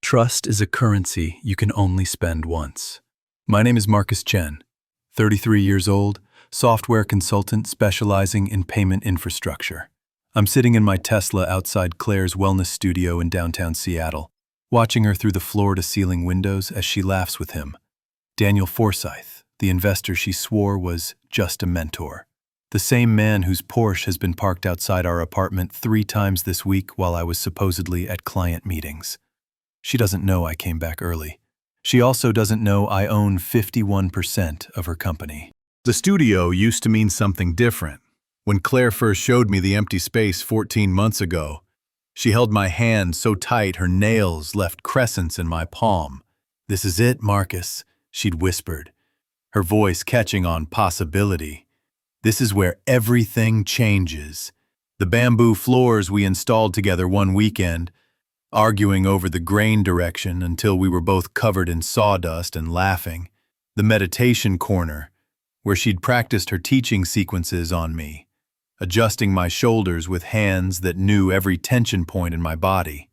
Trust is a currency you can only spend once. My name is Marcus Chen, 33 years old, software consultant specializing in payment infrastructure. I'm sitting in my Tesla outside Claire's wellness studio in downtown Seattle, watching her through the floor-to-ceiling windows as she laughs with him. Daniel Forsyth, the investor she swore was just a mentor. The same man whose Porsche has been parked outside our apartment 3 times this week while I was supposedly at client meetings. She doesn't know I came back early. She also doesn't know I own 51% of her company. The studio used to mean something different. When Claire first showed me the empty space 14 months ago, she held my hand so tight her nails left crescents in my palm. "This is it, Marcus," she'd whispered, her voice catching on possibility. "This is where everything changes." The bamboo floors we installed together one weekend, arguing over the grain direction until we were both covered in sawdust and laughing. The meditation corner, where she'd practiced her teaching sequences on me, adjusting my shoulders with hands that knew every tension point in my body.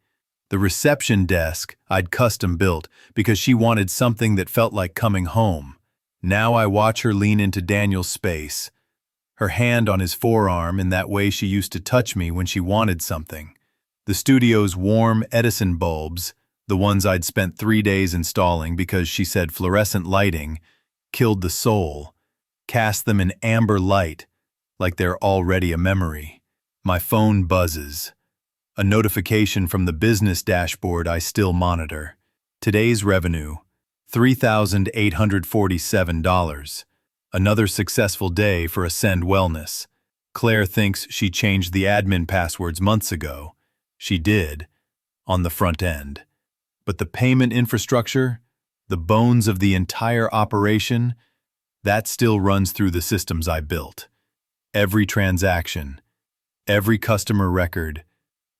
The reception desk I'd custom built because she wanted something that felt like coming home. Now I watch her lean into Daniel's space, her hand on his forearm in that way she used to touch me when she wanted something. The studio's warm Edison bulbs, the ones I'd spent 3 days installing because she said fluorescent lighting killed the soul, cast them in amber light like they're already a memory. My phone buzzes. A notification from the business dashboard I still monitor. Today's revenue, $3,847. Another successful day for Ascend Wellness. Claire thinks she changed the admin passwords months ago. She did, on the front end. But the payment infrastructure, the bones of the entire operation, that still runs through the systems I built. Every transaction, every customer record,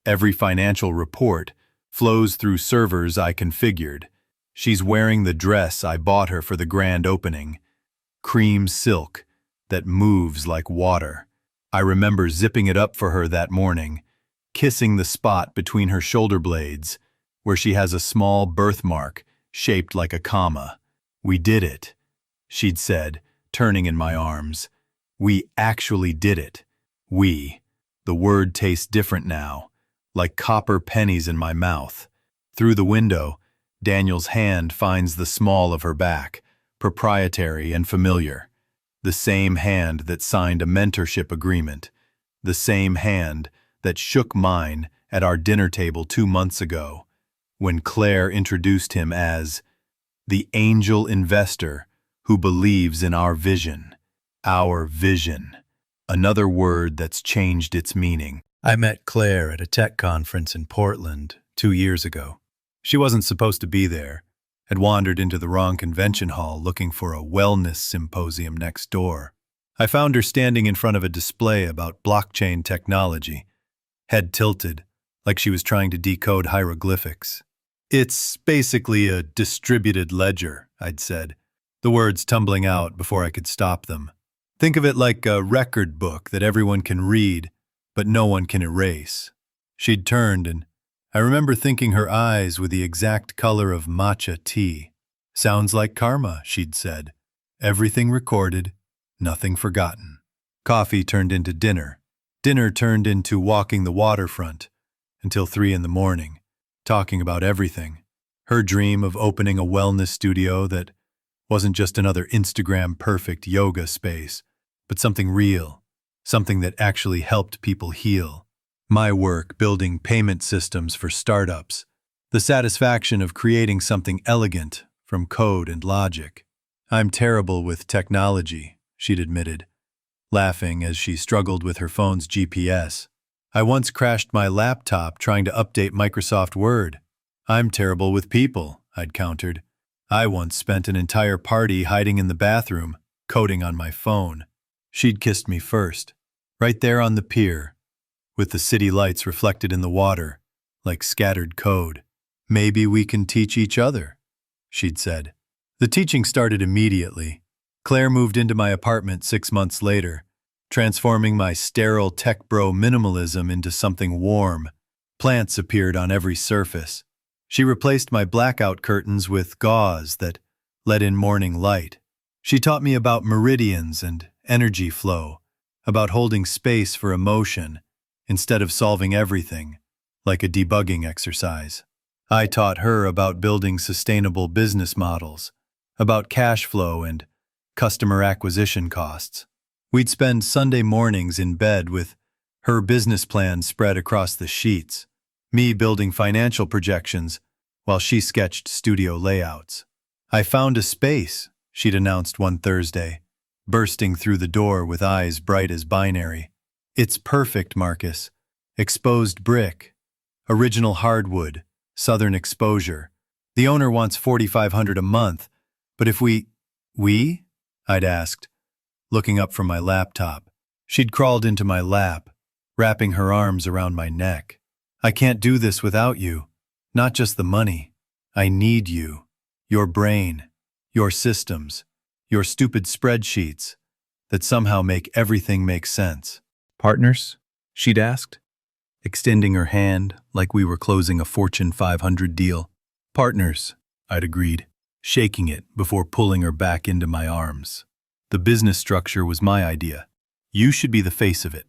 every financial report flows through servers I configured. She's wearing the dress I bought her for the grand opening, cream silk that moves like water. I remember zipping it up for her that morning, kissing the spot between her shoulder blades, where she has a small birthmark shaped like a comma. "We did it," she'd said, turning in my arms. "We actually did it. We." The word tastes different now, like copper pennies in my mouth. Through the window, Daniel's hand finds the small of her back, proprietary and familiar. The same hand that signed a mentorship agreement. The same hand that shook mine at our dinner table 2 months ago, when Claire introduced him as the angel investor who believes in our vision. Our vision. Another word that's changed its meaning. I met Claire at a tech conference in Portland 2 years ago. She wasn't supposed to be there, had wandered into the wrong convention hall looking for a wellness symposium next door. I found her standing in front of a display about blockchain technology, head tilted, like she was trying to decode hieroglyphics. "It's basically a distributed ledger," I'd said, the words tumbling out before I could stop them. "Think of it like a record book that everyone can read, but no one can erase." She'd turned, and I remember thinking her eyes were the exact color of matcha tea. "Sounds like karma," she'd said. "Everything recorded, nothing forgotten." Coffee turned into dinner. Dinner turned into walking the waterfront until 3 in the morning, talking about everything. Her dream of opening a wellness studio that wasn't just another Instagram-perfect yoga space, but something real, something that actually helped people heal. My work building payment systems for startups, the satisfaction of creating something elegant from code and logic. "I'm terrible with technology," she'd admitted, laughing as she struggled with her phone's GPS. "I once crashed my laptop trying to update Microsoft Word." "I'm terrible with people," I'd countered. "I once spent an entire party hiding in the bathroom, coding on my phone." She'd kissed me first, right there on the pier, with the city lights reflected in the water, like scattered code. "Maybe we can teach each other," she'd said. The teaching started immediately. Claire moved into my apartment 6 months later, transforming my sterile tech bro minimalism into something warm. Plants appeared on every surface. She replaced my blackout curtains with gauze that let in morning light. She taught me about meridians and energy flow, about holding space for emotion instead of solving everything, like a debugging exercise. I taught her about building sustainable business models, about cash flow and customer acquisition costs. We'd spend Sunday mornings in bed with her business plan spread across the sheets, me building financial projections while she sketched studio layouts. "I found a space," she'd announced one Thursday, bursting through the door with eyes bright as binary. "It's perfect, Marcus. Exposed brick, original hardwood, southern exposure. The owner wants $4,500 a month, but if we?" I'd asked, looking up from my laptop. She'd crawled into my lap, wrapping her arms around my neck. "I can't do this without you. Not just the money. I need you. Your brain, your systems, your stupid spreadsheets that somehow make everything make sense." Partners? She'd asked, extending her hand like we were closing a Fortune 500 deal. "Partners," I'd agreed, shaking it before pulling her back into my arms. "The business structure was my idea. You should be the face of it."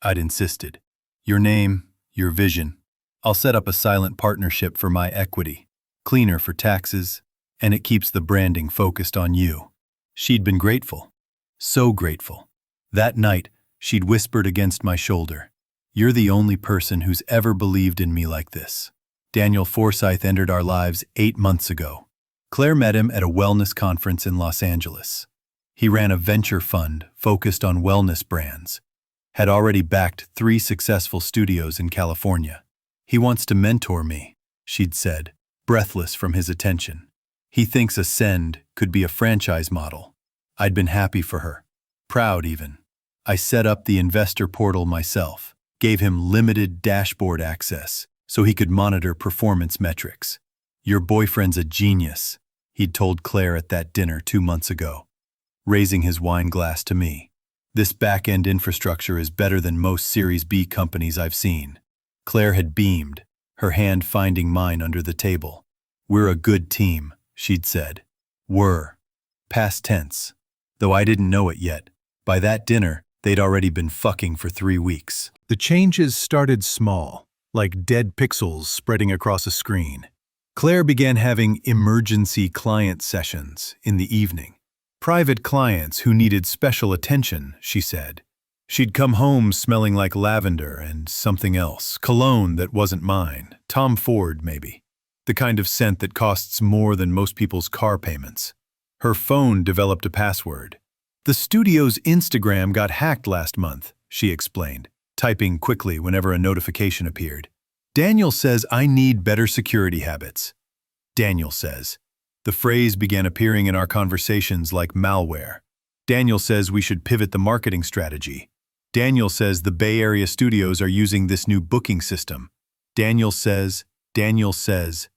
I'd insisted. "Your name, your vision. I'll set up a silent partnership for my equity, cleaner for taxes, and it keeps the branding focused on you." She'd been grateful. So grateful. That night, she'd whispered against my shoulder, "You're the only person who's ever believed in me like this." Daniel Forsyth entered our lives 8 months ago. Claire met him at a wellness conference in Los Angeles. He ran a venture fund focused on wellness brands, had already backed 3 successful studios in California. "He wants to mentor me," she'd said, breathless from his attention. "He thinks Ascend could be a franchise model." I'd been happy for her, proud even. I set up the investor portal myself, gave him limited dashboard access so he could monitor performance metrics. "Your boyfriend's a genius," he'd told Claire at that dinner 2 months ago, raising his wine glass to me. "This back-end infrastructure is better than most Series B companies I've seen." Claire had beamed, her hand finding mine under the table. "We're a good team," she'd said. "Were." Past tense. Though I didn't know it yet. By that dinner, they'd already been fucking for 3 weeks. The changes started small, like dead pixels spreading across a screen. Claire began having emergency client sessions in the evening. Private clients who needed special attention, she said. She'd come home smelling like lavender and something else, cologne that wasn't mine, Tom Ford maybe, the kind of scent that costs more than most people's car payments. Her phone developed a password. "The studio's Instagram got hacked last month," she explained, typing quickly whenever a notification appeared. "Daniel says I need better security habits." Daniel says. The phrase began appearing in our conversations like malware. Daniel says we should pivot the marketing strategy. Daniel says the Bay Area studios are using this new booking system. Daniel says, Daniel says,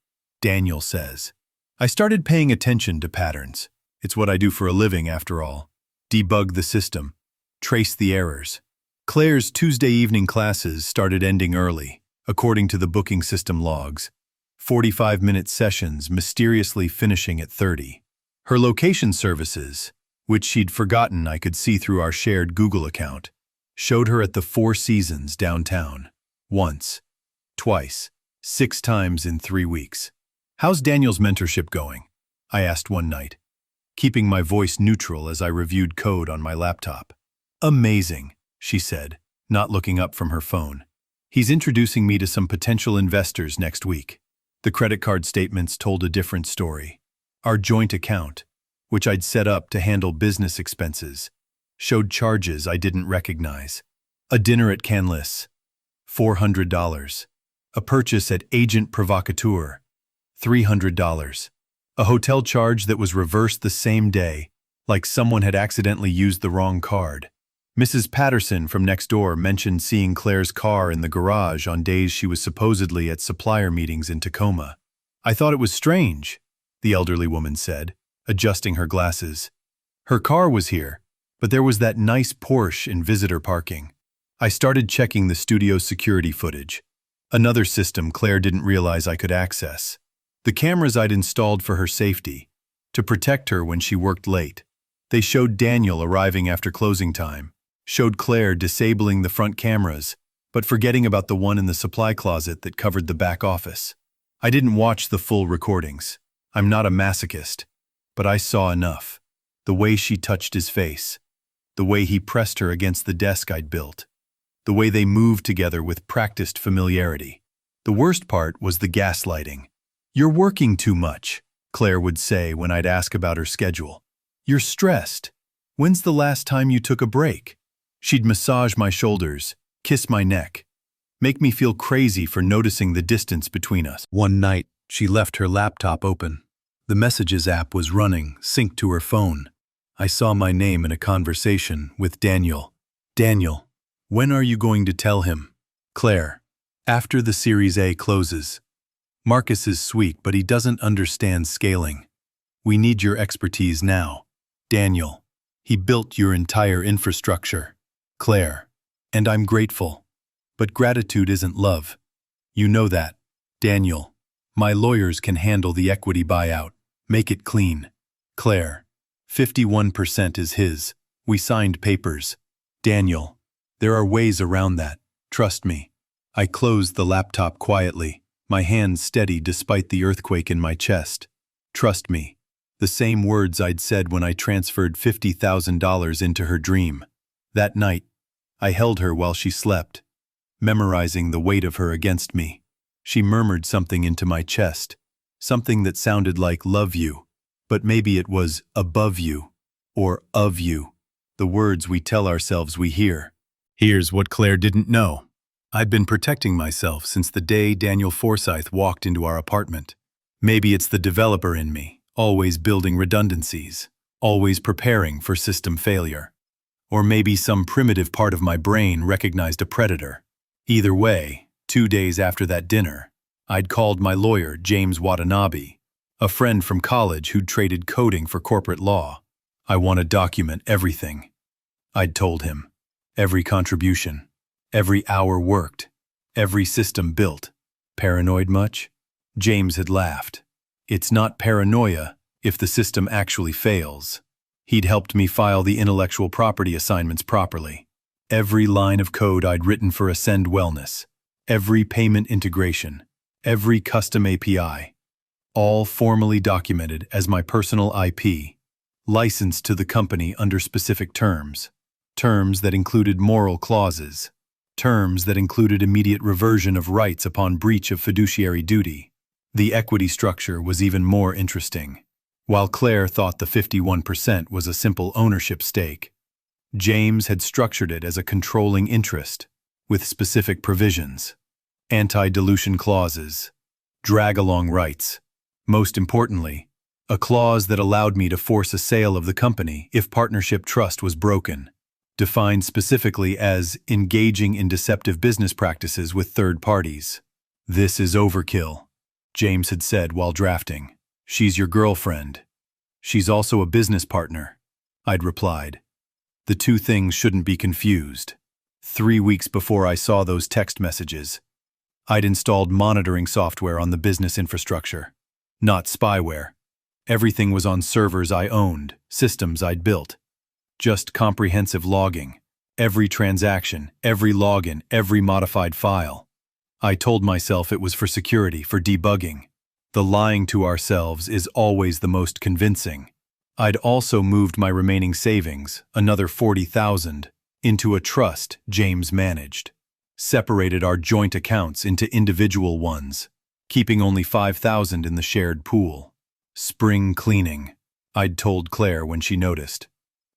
Daniel says. I started paying attention to patterns. It's what I do for a living, after all. Debug the system. Trace the errors. Claire's Tuesday evening classes started ending early, according to the booking system logs. 45-minute sessions mysteriously finishing at 30. Her location services, which she'd forgotten I could see through our shared Google account, showed her at the Four Seasons downtown. Once, twice, 6 times in 3 weeks. "How's Daniel's mentorship going?" I asked one night, keeping my voice neutral as I reviewed code on my laptop. "Amazing," she said, not looking up from her phone. "He's introducing me to some potential investors next week." The credit card statements told a different story. Our joint account, which I'd set up to handle business expenses, showed charges I didn't recognize. A dinner at Canlis, $400. A purchase at Agent Provocateur, $300. A hotel charge that was reversed the same day, like someone had accidentally used the wrong card. Mrs. Patterson from next door mentioned seeing Claire's car in the garage on days she was supposedly at supplier meetings in Tacoma. "I thought it was strange," the elderly woman said, adjusting her glasses. "Her car was here, but there was that nice Porsche in visitor parking." I started checking the studio's security footage. Another system Claire didn't realize I could access. The cameras I'd installed for her safety, to protect her when she worked late. They showed Daniel arriving after closing time, showed Claire disabling the front cameras, but forgetting about the one in the supply closet that covered the back office. I didn't watch the full recordings. I'm not a masochist, but I saw enough. The way she touched his face, the way he pressed her against the desk I'd built, the way they moved together with practiced familiarity. The worst part was the gaslighting. "You're working too much," Claire would say when I'd ask about her schedule. "You're stressed. When's the last time you took a break?" She'd massage my shoulders, kiss my neck, make me feel crazy for noticing the distance between us. One night, she left her laptop open. The Messages app was running, synced to her phone. I saw my name in a conversation with Daniel. "Daniel, when are you going to tell him?" Claire, "After the Series A closes. Marcus is sweet, but he doesn't understand scaling. We need your expertise now." Daniel, "He built your entire infrastructure." Claire, "And I'm grateful. But gratitude isn't love. You know that." Daniel, "My lawyers can handle the equity buyout. Make it clean." Claire, 51% is his. We signed papers." Daniel, "There are ways around that. Trust me." I closed the laptop quietly, my hands steady despite the earthquake in my chest. "Trust me." The same words I'd said when I transferred $50,000 into her dream. That night, I held her while she slept, memorizing the weight of her against me. She murmured something into my chest, something that sounded like "love you," but maybe it was "above you" or "of you," the words we tell ourselves we hear. Here's what Claire didn't know. I'd been protecting myself since the day Daniel Forsyth walked into our apartment. Maybe it's the developer in me, always building redundancies, always preparing for system failure. Or maybe some primitive part of my brain recognized a predator. Either way, 2 days after that dinner, I'd called my lawyer, James Watanabe, a friend from college who'd traded coding for corporate law. "I want to document everything," I'd told him. "Every contribution, every hour worked, every system built." "Paranoid much?" James had laughed. "It's not paranoia if the system actually fails." He'd helped me file the intellectual property assignments properly. Every line of code I'd written for Ascend Wellness, every payment integration, every custom API, all formally documented as my personal IP, licensed to the company under specific terms, terms that included moral clauses, terms that included immediate reversion of rights upon breach of fiduciary duty. The equity structure was even more interesting. While Claire thought the 51% was a simple ownership stake, James had structured it as a controlling interest, with specific provisions, anti-dilution clauses, drag-along rights. Most importantly, a clause that allowed me to force a sale of the company if partnership trust was broken, defined specifically as engaging in deceptive business practices with third parties. "This is overkill," James had said while drafting. "She's your girlfriend. She's also a business partner," I'd replied. The two things shouldn't be confused. 3 weeks before I saw those text messages, I'd installed monitoring software on the business infrastructure, not spyware. Everything was on servers I owned, systems I'd built. Just comprehensive logging. Every transaction, every login, every modified file. I told myself it was for security, for debugging. The lying to ourselves is always the most convincing. I'd also moved my remaining savings, another $40,000, into a trust James managed. Separated our joint accounts into individual ones, keeping only $5,000 in the shared pool. Spring cleaning, I'd told Claire when she noticed.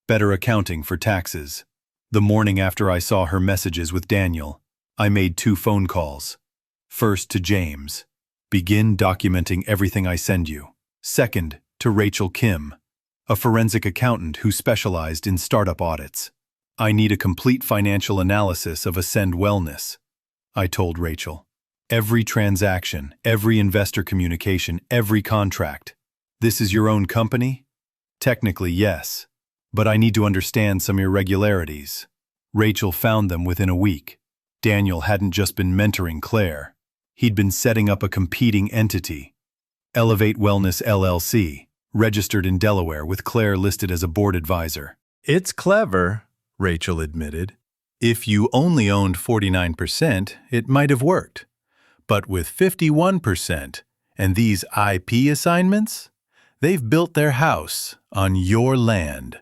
Better accounting for taxes. The morning after I saw her messages with Daniel, I made 2 phone calls. First to James. "Begin documenting everything I send you." Second, to Rachel Kim, a forensic accountant who specialized in startup audits. "I need a complete financial analysis of Ascend Wellness," I told Rachel. "Every transaction, every investor communication, every contract. This is your own company?" "Technically, yes. But I need to understand some irregularities." Rachel found them within a week. Daniel hadn't just been mentoring Claire. He'd been setting up a competing entity. Elevate Wellness LLC, registered in Delaware with Claire listed as a board advisor. It's clever, Rachel admitted. If you only owned 49%, it might have worked. But with 51% and these IP assignments, they've built their house on your land.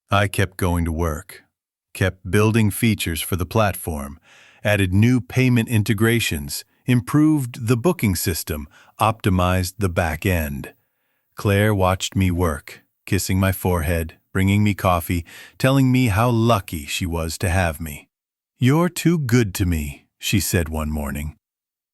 I kept going to work, kept building features for the platform, added new payment integrations, improved the booking system, optimized the back end. Claire watched me work, kissing my forehead, bringing me coffee, telling me how lucky she was to have me. "You're too good to me," she said one morning,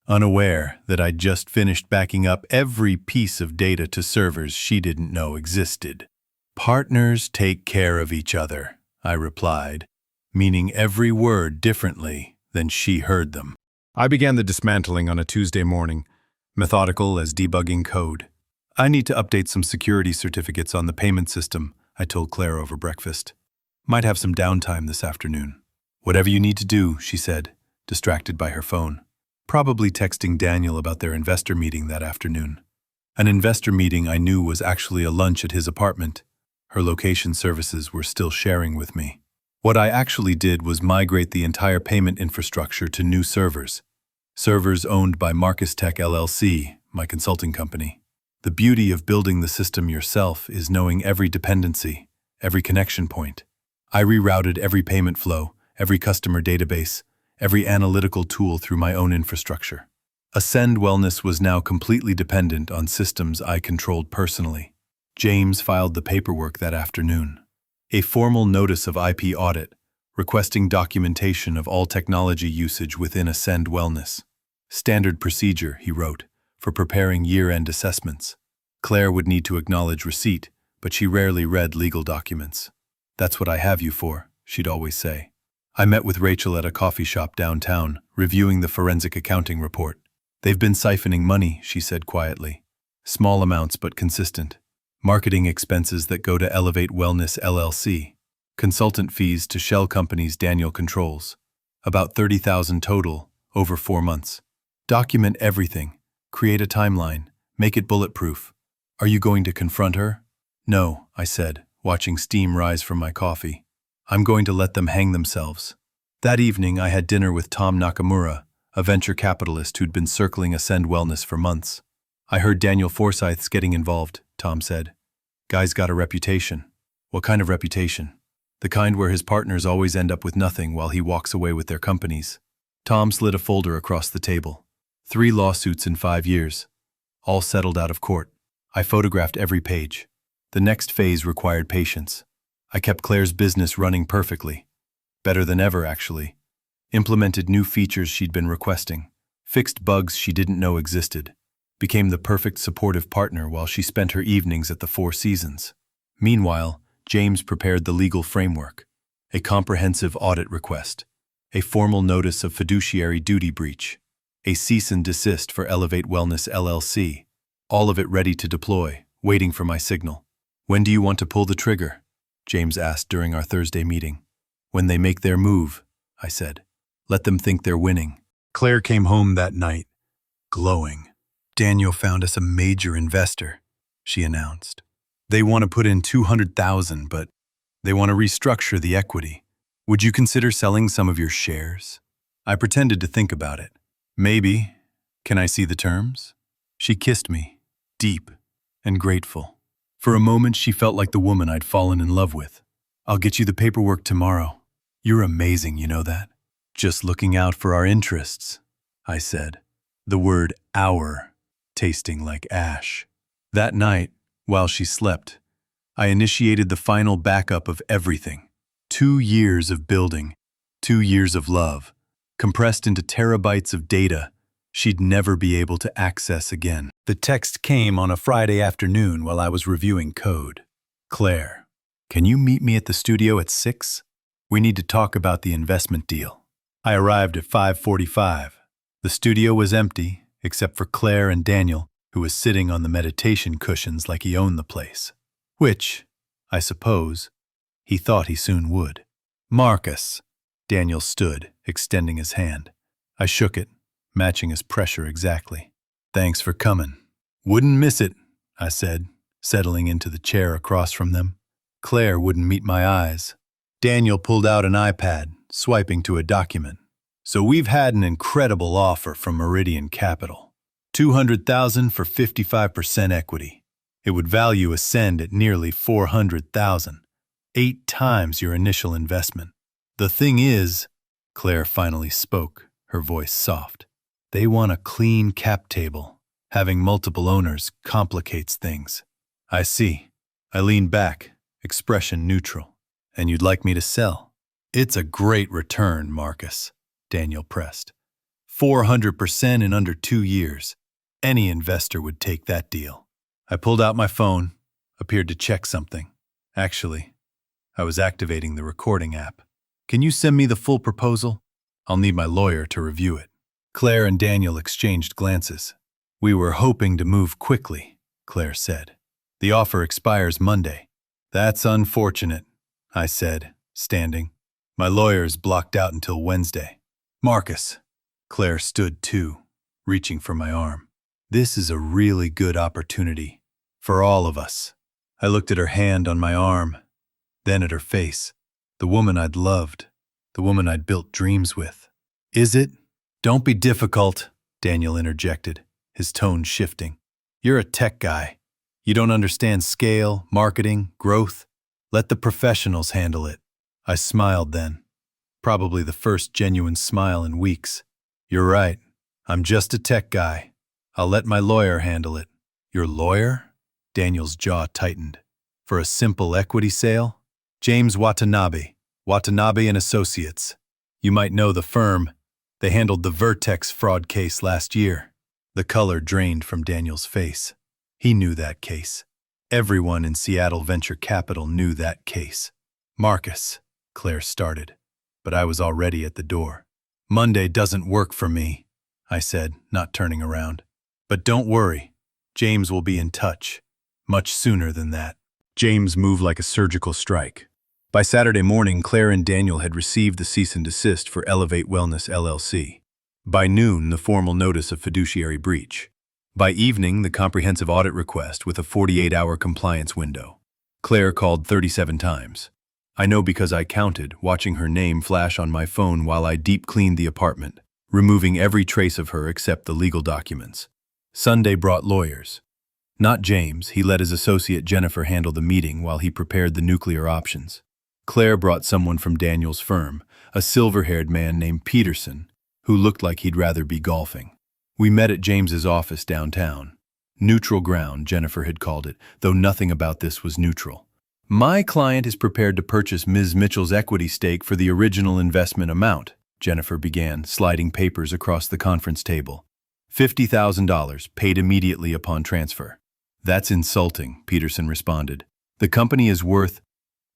unaware that I'd just finished backing up every piece of data to servers she didn't know existed. "Partners take care of each other," I replied, meaning every word differently than she heard them. I began the dismantling on a Tuesday morning, methodical as debugging code. "I need to update some security certificates on the payment system," I told Claire over breakfast. "Might have some downtime this afternoon." "Whatever you need to do," she said, distracted by her phone. Probably texting Daniel about their investor meeting that afternoon. An investor meeting I knew was actually a lunch at his apartment. Her location services were still sharing with me. What I actually did was migrate the entire payment infrastructure to new servers. Servers owned by Marcus Tech LLC, my consulting company. The beauty of building the system yourself is knowing every dependency, every connection point. I rerouted every payment flow, every customer database, every analytical tool through my own infrastructure. Ascend Wellness was now completely dependent on systems I controlled personally. James filed the paperwork that afternoon. A formal notice of IP audit, requesting documentation of all technology usage within Ascend Wellness. Standard procedure, he wrote, for preparing year-end assessments. Claire would need to acknowledge receipt, but she rarely read legal documents. "That's what I have you for," she'd always say. I met with Rachel at a coffee shop downtown, reviewing the forensic accounting report. "They've been siphoning money," she said quietly. "Small amounts but consistent. Marketing expenses that go to Elevate Wellness LLC. Consultant fees to shell companies Daniel controls. About 30,000 total, over 4 months. Document everything. Create a timeline. Make it bulletproof. Are you going to confront her?" "No," I said, watching steam rise from my coffee. "I'm going to let them hang themselves." That evening, I had dinner with Tom Nakamura, a venture capitalist who'd been circling Ascend Wellness for months. "I heard Daniel Forsyth's getting involved," Tom said. "Guy's got a reputation." "What kind of reputation?" "The kind where his partners always end up with nothing while he walks away with their companies." Tom slid a folder across the table. 3 lawsuits in 5 years, all settled out of court. I photographed every page. The next phase required patience. I kept Claire's business running perfectly. Better than ever, actually. Implemented new features she'd been requesting. Fixed bugs she didn't know existed. Became the perfect supportive partner while she spent her evenings at the Four Seasons. Meanwhile, James prepared the legal framework. A comprehensive audit request. A formal notice of fiduciary duty breach. A cease and desist for Elevate Wellness LLC. All of it ready to deploy, waiting for my signal. "When do you want to pull the trigger?" James asked during our Thursday meeting. "When they make their move," I said. "Let them think they're winning." Claire came home that night, glowing. "Daniel found us a major investor," she announced. "They want to put in $200,000, but they want to restructure the equity. Would you consider selling some of your shares?" I pretended to think about it. "Maybe. Can I see the terms?" She kissed me, deep and grateful. For a moment, she felt like the woman I'd fallen in love with. "I'll get you the paperwork tomorrow. You're amazing, you know that?" "Just looking out for our interests," I said, the word "our" tasting like ash. That night, while she slept, I initiated the final backup of everything. 2 years of building, 2 years of love, compressed into terabytes of data she'd never be able to access again. The text came on a Friday afternoon while I was reviewing code. "Claire, can you meet me at the studio at 6? We need to talk about the investment deal." I arrived at 5:45. The studio was empty, except for Claire and Daniel, who was sitting on the meditation cushions like he owned the place. Which, I suppose, he thought he soon would. "Marcus." Daniel stood, extending his hand. I shook it, matching his pressure exactly. "Thanks for coming. Wouldn't miss it, I said, settling into the chair across from them. Claire wouldn't meet my eyes. Daniel pulled out an iPad, swiping to a document. So we've had an incredible offer from Meridian Capital. $200,000 for 55% equity. It would value Ascend at nearly $400,000, 8 times your initial investment. The thing is, Claire finally spoke, her voice soft. They want a clean cap table. Having multiple owners complicates things. I see. I leaned back, expression neutral. And you'd like me to sell? It's a great return, Marcus, Daniel pressed. 400% in under 2 years. Any investor would take that deal. I pulled out my phone, appeared to check something. Actually, I was activating the recording app. Can you send me the full proposal? I'll need my lawyer to review it. Claire and Daniel exchanged glances. We were hoping to move quickly, Claire said. The offer expires Monday. That's unfortunate, I said, standing. My lawyer's blocked out until Wednesday. Marcus. Claire stood too, reaching for my arm. This is a really good opportunity. For all of us. I looked at her hand on my arm, then at her face. The woman I'd loved. The woman I'd built dreams with. Is it? Don't be difficult, Daniel interjected, his tone shifting. You're a tech guy. You don't understand scale, marketing, growth. Let the professionals handle it. I smiled then. Probably the first genuine smile in weeks. You're right. I'm just a tech guy. I'll let my lawyer handle it. Your lawyer? Daniel's jaw tightened. For a simple equity sale? James Watanabe. Watanabe and Associates. You might know the firm. They handled the Vertex fraud case last year. The color drained from Daniel's face. He knew that case. Everyone in Seattle Venture Capital knew that case. Marcus, Claire started, but I was already at the door. Monday doesn't work for me, I said, not turning around. But don't worry, James will be in touch. Much sooner than that. James moved like a surgical strike. By Saturday morning, Claire and Daniel had received the cease and desist for Elevate Wellness LLC. By noon, the formal notice of fiduciary breach. By evening, the comprehensive audit request with a 48-hour compliance window. Claire called 37 times. I know because I counted, watching her name flash on my phone while I deep cleaned the apartment, removing every trace of her except the legal documents. Sunday brought lawyers. Not James, he let his associate Jennifer handle the meeting while he prepared the nuclear options. Claire brought someone from Daniel's firm, a silver-haired man named Peterson, who looked like he'd rather be golfing. We met at James's office downtown. Neutral ground, Jennifer had called it, though nothing about this was neutral. My client is prepared to purchase Ms. Mitchell's equity stake for the original investment amount, Jennifer began, sliding papers across the conference table. $50,000, paid immediately upon transfer. That's insulting, Peterson responded. The company is worth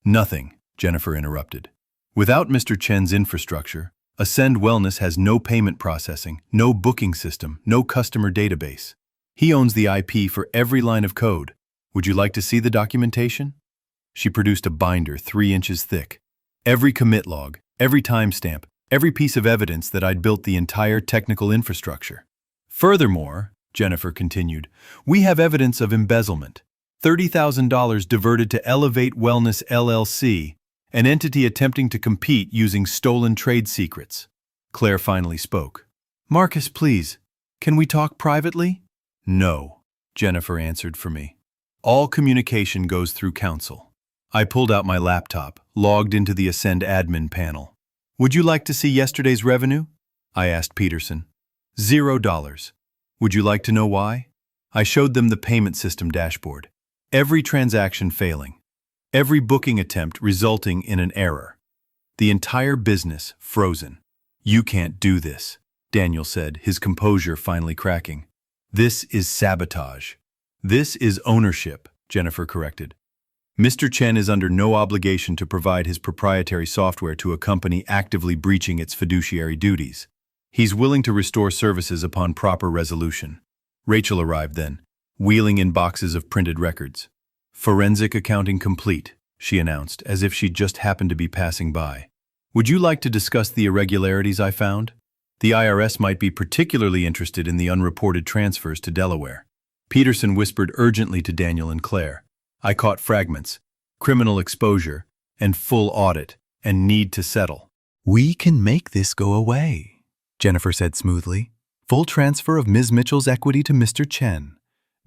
nothing, Jennifer interrupted. Without Mr. Chen's infrastructure, Ascend Wellness has no payment processing, no booking system, no customer database. He owns the IP for every line of code. Would you like to see the documentation? She produced a binder 3 inches thick. Every commit log, every timestamp, every piece of evidence that I'd built the entire technical infrastructure. Furthermore, Jennifer continued, we have evidence of embezzlement. $30,000 diverted to Elevate Wellness LLC, an entity attempting to compete using stolen trade secrets. Claire finally spoke. Marcus, please, can we talk privately? No, Jennifer answered for me. All communication goes through counsel. I pulled out my laptop, logged into the Ascend admin panel. Would you like to see yesterday's revenue? I asked Peterson. $0. Would you like to know why? I showed them the payment system dashboard. Every transaction failing. Every booking attempt resulting in an error. The entire business frozen. You can't do this, Daniel said, his composure finally cracking. This is sabotage. This is ownership, Jennifer corrected. Mr. Chen is under no obligation to provide his proprietary software to a company actively breaching its fiduciary duties. He's willing to restore services upon proper resolution. Rachel arrived then, wheeling in boxes of printed records. Forensic accounting complete, she announced, as if she'd just happened to be passing by. Would you like to discuss the irregularities I found? The IRS might be particularly interested in the unreported transfers to Delaware. Peterson whispered urgently to Daniel and Claire. I caught fragments, criminal exposure, and full audit, and need to settle. "We can make this go away," Jennifer said smoothly. "Full transfer of Ms. Mitchell's equity to Mr. Chen.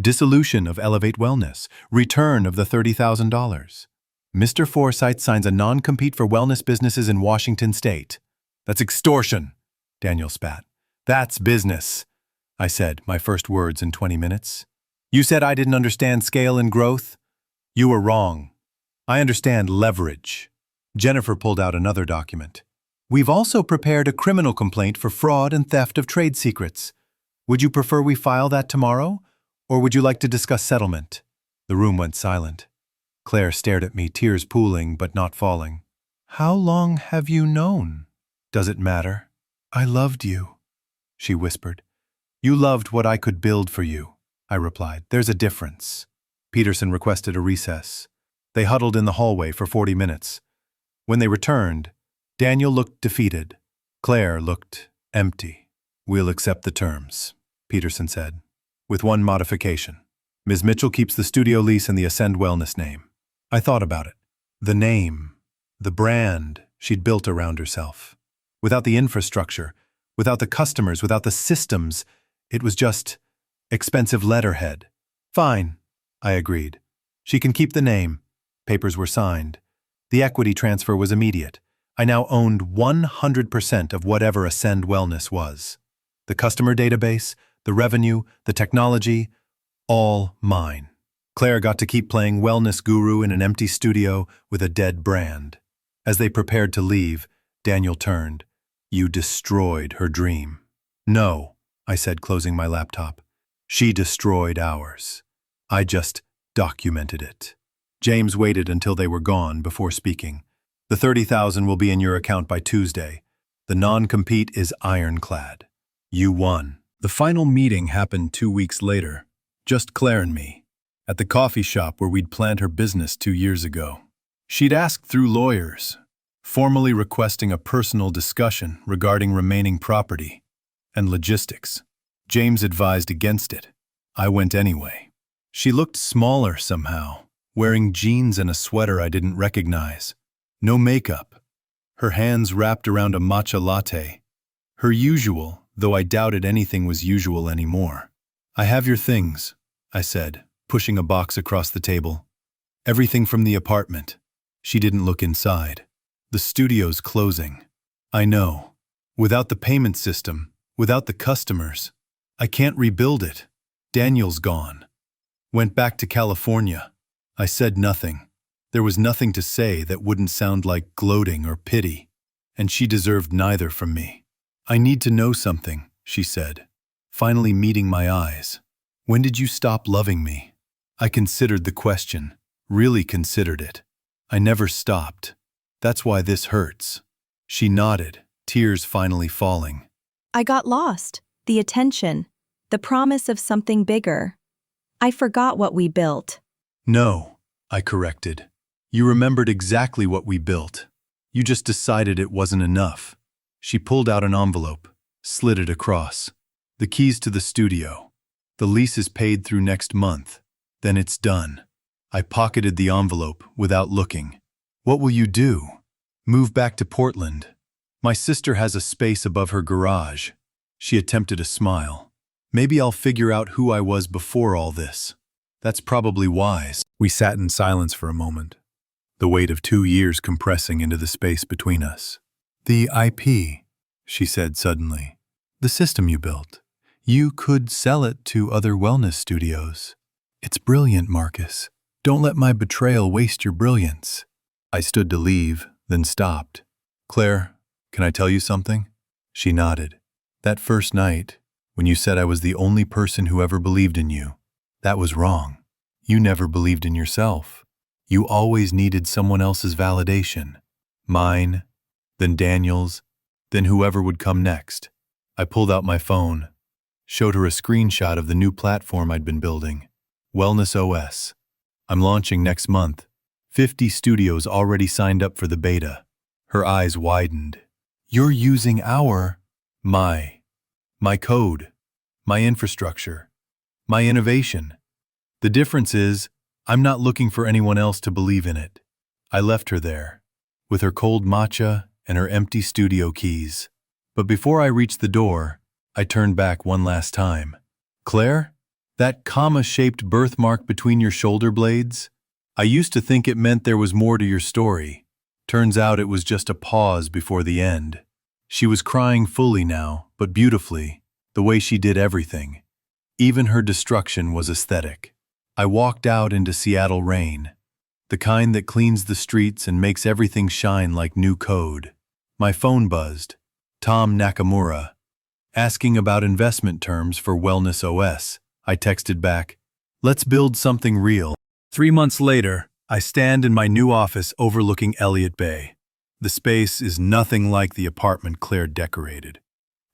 Dissolution of Elevate Wellness. Return of the $30,000. Mr. Forsythe signs a non-compete for wellness businesses in Washington state." That's extortion, Daniel spat. That's business, I said, my first words in 20 minutes. You said I didn't understand scale and growth? You were wrong. I understand leverage. Jennifer pulled out another document. We've also prepared a criminal complaint for fraud and theft of trade secrets. Would you prefer we file that tomorrow, or would you like to discuss settlement? The room went silent. Claire stared at me, tears pooling but not falling. How long have you known? Does it matter? I loved you, she whispered. You loved what I could build for you, I replied. There's a difference. Peterson requested a recess. They huddled in the hallway for 40 minutes. When they returned, Daniel looked defeated. Claire looked empty. We'll accept the terms, Peterson said, with one modification. Ms. Mitchell keeps the studio lease and the Ascend Wellness name. I thought about it. The name, the brand she'd built around herself. Without the infrastructure, without the customers, without the systems, it was just expensive letterhead. Fine, I agreed. She can keep the name. Papers were signed. The equity transfer was immediate. I now owned 100% of whatever Ascend Wellness was. The customer database, the revenue, the technology, all mine. Claire got to keep playing wellness guru in an empty studio with a dead brand. As they prepared to leave, Daniel turned. You destroyed her dream. No, I said, closing my laptop. She destroyed ours. I just documented it. James waited until they were gone before speaking. The $30,000 will be in your account by Tuesday. The non-compete is ironclad. You won. The final meeting happened 2 weeks later. Just Claire and me. At the coffee shop where we'd planned her business 2 years ago. She'd asked through lawyers, formally requesting a personal discussion regarding remaining property and logistics. James advised against it. I went anyway. She looked smaller somehow, wearing jeans and a sweater I didn't recognize. No makeup. Her hands wrapped around a matcha latte. Her usual, though I doubted anything was usual anymore. I have your things, I said, pushing a box across the table. Everything from the apartment. She didn't look inside. The studio's closing. I know. Without the payment system, without the customers, I can't rebuild it. Daniel's gone. Went back to California. I said nothing. There was nothing to say that wouldn't sound like gloating or pity, and she deserved neither from me. I need to know something, she said, finally meeting my eyes. When did you stop loving me? I considered the question, really considered it. I never stopped. That's why this hurts. She nodded, tears finally falling. I got lost. The attention. The promise of something bigger. I forgot what we built. No, I corrected. You remembered exactly what we built. You just decided it wasn't enough. She pulled out an envelope, slid it across. The keys to the studio. The lease is paid through next month. Then it's done. I pocketed the envelope without looking. What will you do? Move back to Portland. My sister has a space above her garage. She attempted a smile. Maybe I'll figure out who I was before all this. That's probably wise. We sat in silence for a moment, the weight of 2 years compressing into the space between us. The IP, she said suddenly. The system you built. You could sell it to other wellness studios. It's brilliant, Marcus. Don't let my betrayal waste your brilliance. I stood to leave, then stopped. Claire, can I tell you something? She nodded. That first night, when you said I was the only person who ever believed in you, that was wrong. You never believed in yourself. You always needed someone else's validation. Mine, then Daniel's, then whoever would come next. I pulled out my phone, showed her a screenshot of the new platform I'd been building. Wellness OS. I'm launching next month. 50 studios already signed up for the beta. Her eyes widened. You're using my code, my infrastructure. my innovation. The difference is, I'm not looking for anyone else to believe in it. I left her there, with her cold matcha and her empty studio keys. But before I reached the door, I turned back one last time. Claire, that comma-shaped birthmark between your shoulder blades? I used to think it meant there was more to your story. Turns out it was just a pause before the end. She was crying fully now, but beautifully, the way she did everything. Even her destruction was aesthetic. I walked out into Seattle rain, the kind that cleans the streets and makes everything shine like new code. My phone buzzed. Tom Nakamura, asking about investment terms for Wellness OS. I texted back, "Let's build something real." 3 months later, I stand in my new office overlooking Elliott Bay. The space is nothing like the apartment Claire decorated.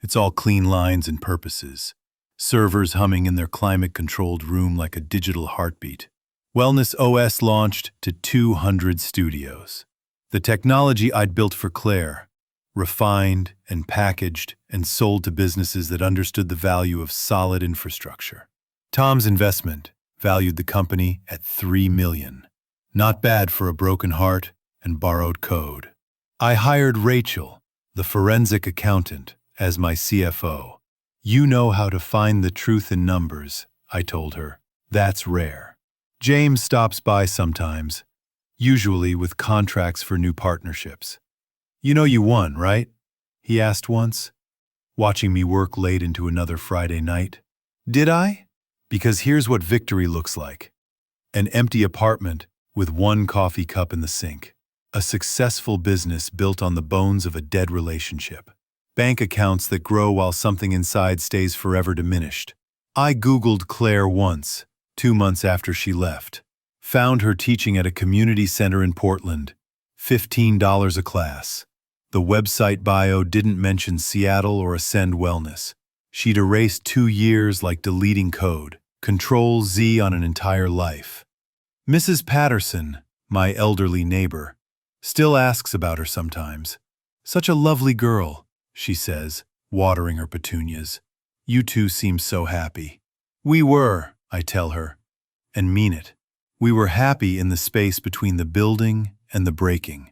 It's all clean lines and purposes. Servers humming in their climate-controlled room like a digital heartbeat. Wellness OS launched to 200 studios. The technology I'd built for Claire, refined and packaged and sold to businesses that understood the value of solid infrastructure. Tom's investment valued the company at $3 million. Not bad for a broken heart and borrowed code. I hired Rachel, the forensic accountant, as my CFO. "You know how to find the truth in numbers," I told her. "That's rare." James stops by sometimes, usually with contracts for new partnerships. "You know you won, right?" he asked once, watching me work late into another Friday night. Did I? Because here's what victory looks like. An empty apartment with one coffee cup in the sink. A successful business built on the bones of a dead relationship. Bank accounts that grow while something inside stays forever diminished. I Googled Claire once, 2 months after she left. Found her teaching at a community center in Portland. $15 a class. The website bio didn't mention Seattle or Ascend Wellness. She'd erased 2 years like deleting code. Control Z on an entire life. Mrs. Patterson, my elderly neighbor, still asks about her sometimes. "Such a lovely girl," she says, watering her petunias. "You two seem so happy." We were, I tell her, and mean it. We were happy in the space between the building and the breaking.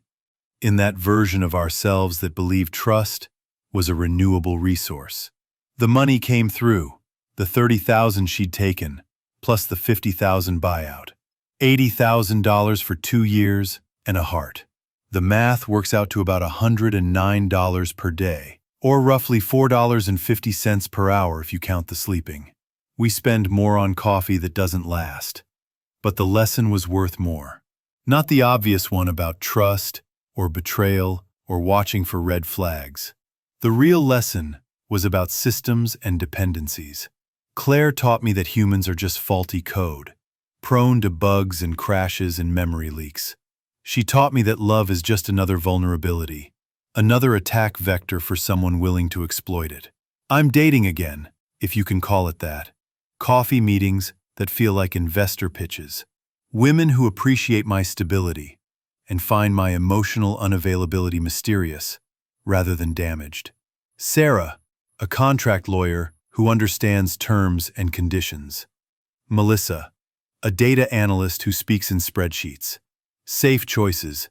In that version of ourselves that believed trust was a renewable resource. The money came through, the $30,000 she'd taken, plus the $50,000 buyout. $80,000 for 2 years and a heart. The math works out to about $109 per day, or roughly $4.50 per hour if you count the sleeping. We spend more on coffee that doesn't last. But the lesson was worth more. Not the obvious one about trust or betrayal or watching for red flags. The real lesson was about systems and dependencies. Claire taught me that humans are just faulty code, prone to bugs and crashes and memory leaks. She taught me that love is just another vulnerability, another attack vector for someone willing to exploit it. I'm dating again, if you can call it that. Coffee meetings that feel like investor pitches. Women who appreciate my stability and find my emotional unavailability mysterious rather than damaged. Sarah, a contract lawyer who understands terms and conditions. Melissa, a data analyst who speaks in spreadsheets. Safe choices,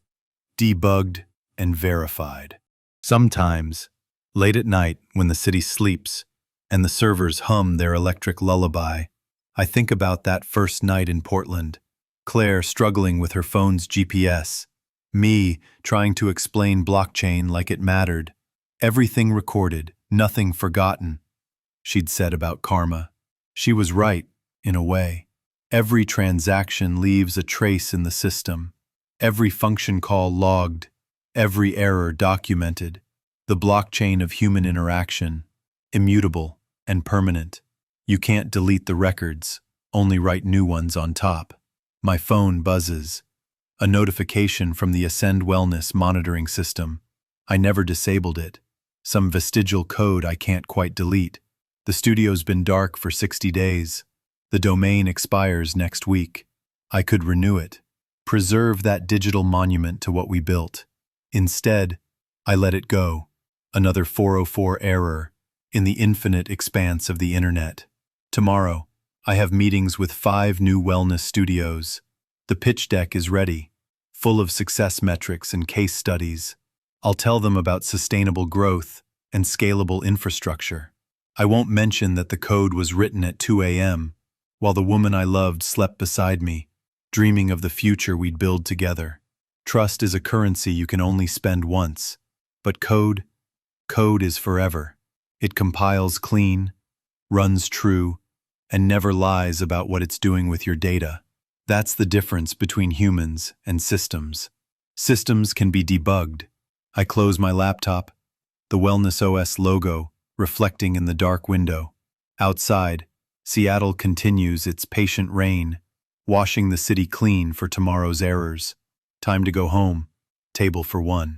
debugged and verified. Sometimes, late at night when the city sleeps and the servers hum their electric lullaby, I think about that first night in Portland, Claire struggling with her phone's GPS, me trying to explain blockchain like it mattered. Everything recorded, nothing forgotten, she'd said about karma. She was right, in a way. Every transaction leaves a trace in the system. Every function call logged. Every error documented. The blockchain of human interaction, immutable and permanent. You can't delete the records, only write new ones on top. My phone buzzes. A notification from the Ascend Wellness monitoring system. I never disabled it. Some vestigial code I can't quite delete. The studio's been dark for 60 days. The domain expires next week. I could renew it. Preserve that digital monument to what we built. Instead, I let it go. Another 404 error in the infinite expanse of the internet. Tomorrow, I have meetings with 5 new wellness studios. The pitch deck is ready, full of success metrics and case studies. I'll tell them about sustainable growth and scalable infrastructure. I won't mention that the code was written at 2 a.m., while the woman I loved slept beside me, dreaming of the future we'd build together. Trust is a currency you can only spend once. But code is forever. It compiles clean, runs true, and never lies about what it's doing with your data. That's the difference between humans and systems. Systems can be debugged. I close my laptop, the Wellness OS logo reflecting in the dark window. Outside, Seattle continues its patient reign, washing the city clean for tomorrow's errors. Time to go home. Table for one.